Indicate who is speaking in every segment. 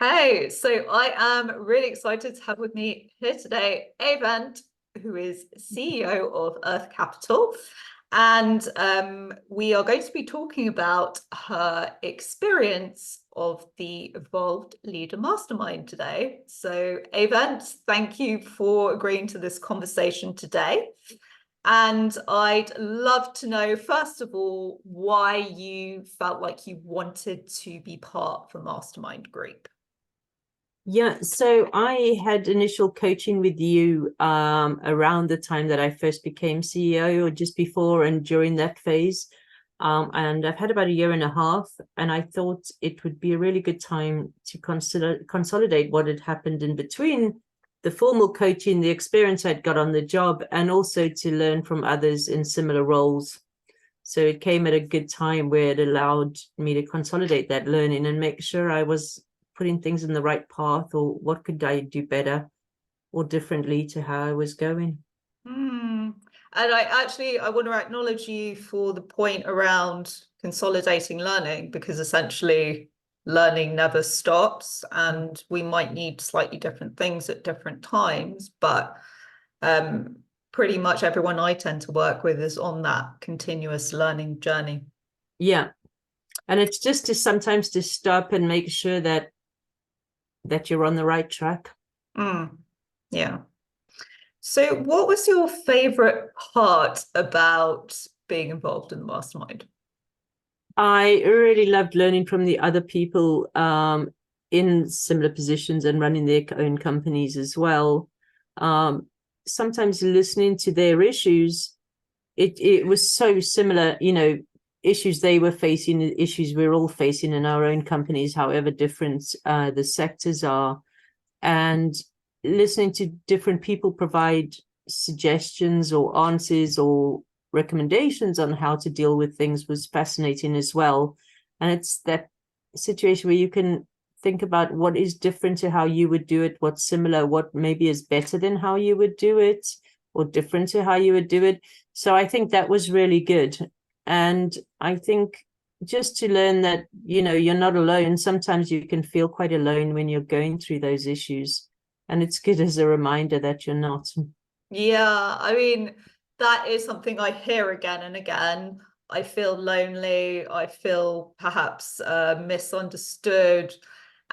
Speaker 1: Hey, so I am really excited to have with me here today Avent, who is CEO of Earth Capital. And we are going to be talking about her experience of the Evolved Leader Mastermind today. So, Avent, thank you for agreeing to this conversation today. And I'd love to know, first of all, why you felt like you wanted to be part of the Mastermind group.
Speaker 2: Yeah, so I had initial coaching with you around the time that I first became CEO, or just before and during that phase. And I've had about a year and a half, and I thought it would be a really good time to consolidate what had happened in between the formal coaching, the experience I'd got on the job, and also to learn from others in similar roles. So it came at a good time where it allowed me to consolidate that learning and make sure I was putting things in the right path, or what could I do better or differently to how I was going.
Speaker 1: And I want to acknowledge you for the point around consolidating learning, because essentially learning never stops and we might need slightly different things at different times, but pretty much everyone I tend to work with is on that continuous learning journey.
Speaker 2: Yeah. And it's just to sometimes to stop and make sure that you're on the right track.
Speaker 1: Yeah. So what was your favorite part about being involved in the mastermind?
Speaker 2: I really loved learning from the other people in similar positions and running their own companies as well. Sometimes listening to their issues, it was so similar, issues they were facing, issues we're all facing in our own companies, however different the sectors are. And listening to different people provide suggestions or answers or recommendations on how to deal with things was fascinating as well. And it's that situation where you can think about what is different to how you would do it, what's similar, what maybe is better than how you would do it, or different to how you would do it. So I think that was really good. And I think just to learn that, you're not alone. Sometimes you can feel quite alone when you're going through those issues. And it's good as a reminder that you're not.
Speaker 1: Yeah, I mean, that is something I hear again and again. I feel lonely. I feel perhaps misunderstood.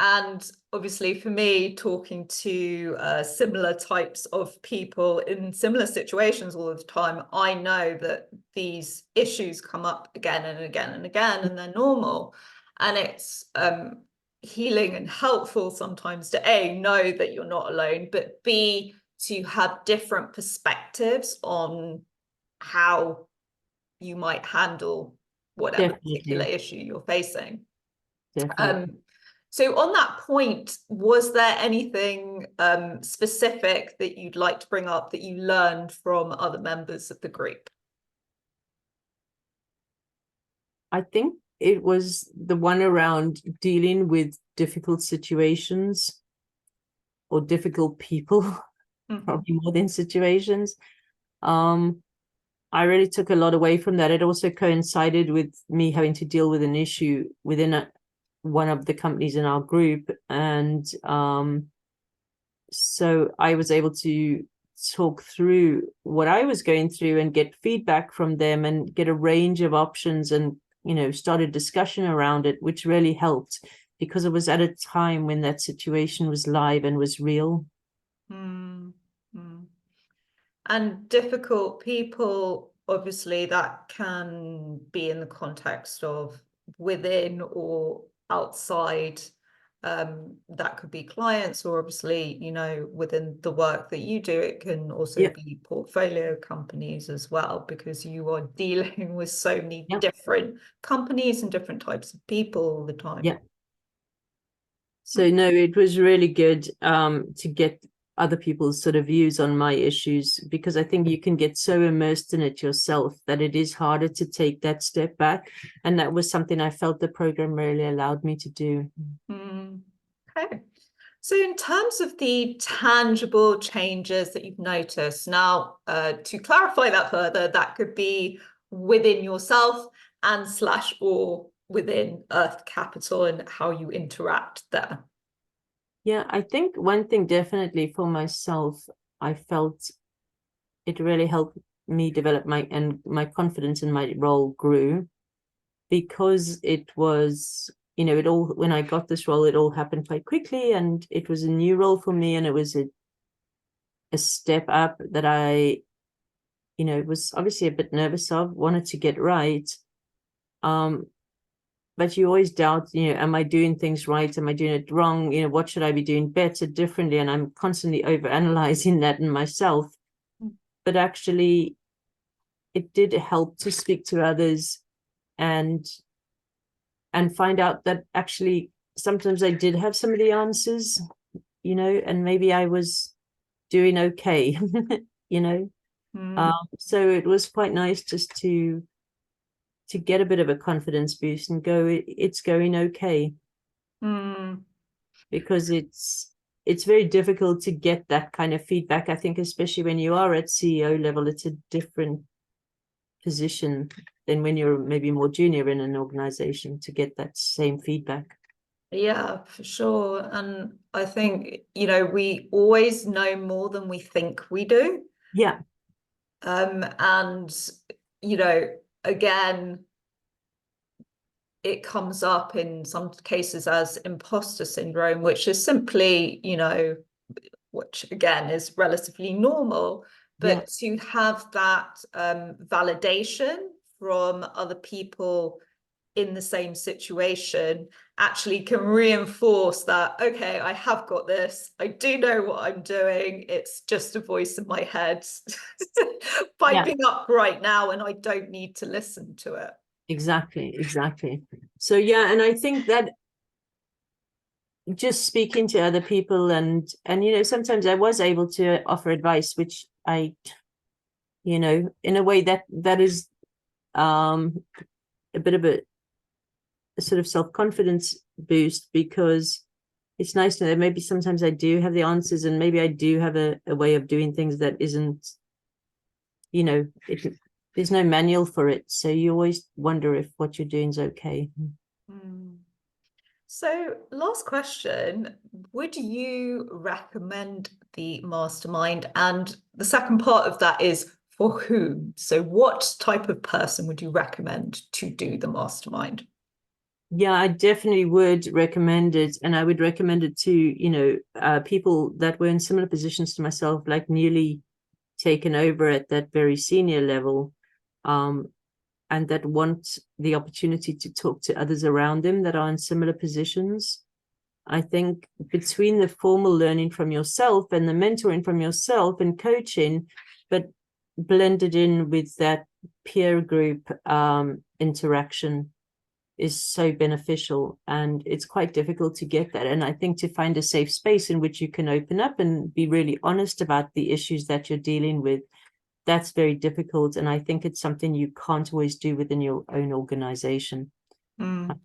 Speaker 1: And obviously, for me, talking to similar types of people in similar situations all the time, I know that these issues come up again and again and again, and they're normal. And it's healing and helpful sometimes to A, know that you're not alone, but B, to have different perspectives on how you might handle whatever particular
Speaker 2: Definitely.
Speaker 1: issue you're facing.
Speaker 2: Definitely.
Speaker 1: So on that point, was there anything specific that you'd like to bring up that you learned from other members of the group?
Speaker 2: I think it was the one around dealing with difficult situations or difficult people, probably more than situations. I really took a lot away from that. It also coincided with me having to deal with an issue within one of the companies in our group. And so I was able to talk through what I was going through and get feedback from them and get a range of options and, start a discussion around it, which really helped because it was at a time when that situation was live and was real.
Speaker 1: And difficult people, obviously, that can be in the context of within or outside. That could be clients, or obviously, within the work that you do, it can also
Speaker 2: Yeah.
Speaker 1: be portfolio companies as well, because you are dealing with so many
Speaker 2: Yeah.
Speaker 1: different companies and different types of people all the time.
Speaker 2: Yeah. So no, it was really good to get other people's sort of views on my issues, because I think you can get so immersed in it yourself that it is harder to take that step back. And that was something I felt the program really allowed me to do.
Speaker 1: Okay. So in terms of the tangible changes that you've noticed, now to clarify that further, that could be within yourself and / or within Earth Capital and how you interact there.
Speaker 2: Yeah, I think one thing definitely for myself, I felt it really helped me develop my confidence in my role grew because it was, it all, when I got this role, it all happened quite quickly and it was a new role for me and it was a step up that I, was obviously a bit nervous of, wanted to get right. But you always doubt, am I doing things right? Am I doing it wrong? What should I be doing better, differently? And I'm constantly over analyzing that in myself. But actually, it did help to speak to others and find out that actually sometimes I did have some of the answers, and maybe I was doing okay, you know.
Speaker 1: Mm.
Speaker 2: So it was quite nice just to get a bit of a confidence boost and go, it's going okay.
Speaker 1: Mm.
Speaker 2: Because it's very difficult to get that kind of feedback. I think especially when you are at CEO level, it's a different position than when you're maybe more junior in an organization to get that same feedback.
Speaker 1: Yeah, for sure. And I think, we always know more than we think we do.
Speaker 2: Yeah.
Speaker 1: And, again, it comes up in some cases as imposter syndrome, which is simply, which again is relatively normal,
Speaker 2: Yeah.
Speaker 1: but to have that validation from other people in the same situation actually can reinforce that, okay, I have got this, I do know what I'm doing, it's just a voice in my head piping up right now and I don't need to listen to it.
Speaker 2: Exactly. So yeah, and I think that just speaking to other people and sometimes I was able to offer advice, which I, in a way that is a bit of a sort of self-confidence boost, because it's nice to know that maybe sometimes I do have the answers and maybe I do have a way of doing things that isn't, there's no manual for it. So you always wonder if what you're doing is okay.
Speaker 1: Mm. So, last question, would you recommend the mastermind? And the second part of that is for whom? So, what type of person would you recommend to do the mastermind?
Speaker 2: Yeah, I definitely would recommend it. And I would recommend it to, people that were in similar positions to myself, like newly taken over at that very senior level, and that want the opportunity to talk to others around them that are in similar positions. I think between the formal learning from yourself and the mentoring from yourself and coaching, but blended in with that peer group interaction is so beneficial, and it's quite difficult to get that. And I think to find a safe space in which you can open up and be really honest about the issues that you're dealing with, that's very difficult. And I think it's something you can't always do within your own organization.
Speaker 1: Mm.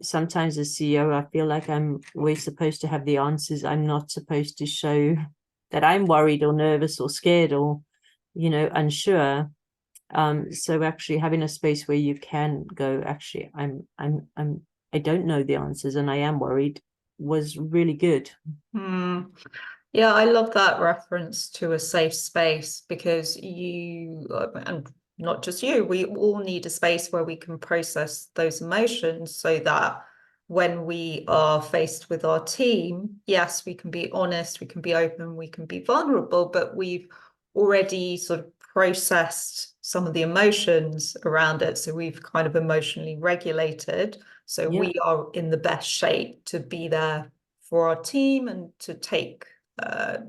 Speaker 2: Sometimes as CEO, I feel like I'm always supposed to have the answers. I'm not supposed to show that I'm worried or nervous or scared or, unsure. So actually having a space where you can go, actually, I don't know the answers and I am worried, was really good.
Speaker 1: Mm. Yeah, I love that reference to a safe space because and not just you, we all need a space where we can process those emotions so that when we are faced with our team, yes, we can be honest, we can be open, we can be vulnerable, but we've already sort of processed some of the emotions around it. So we've kind of emotionally regulated. So
Speaker 2: Yeah,
Speaker 1: we are in the best shape to be there for our team and to take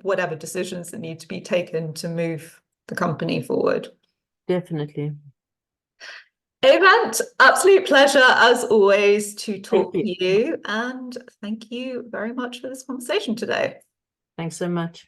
Speaker 1: whatever decisions that need to be taken to move the company forward.
Speaker 2: definitely.
Speaker 1: Avent, absolute pleasure as always to
Speaker 2: Thank
Speaker 1: talk
Speaker 2: you.
Speaker 1: to you, and thank you very much for this conversation today.
Speaker 2: Thanks so much.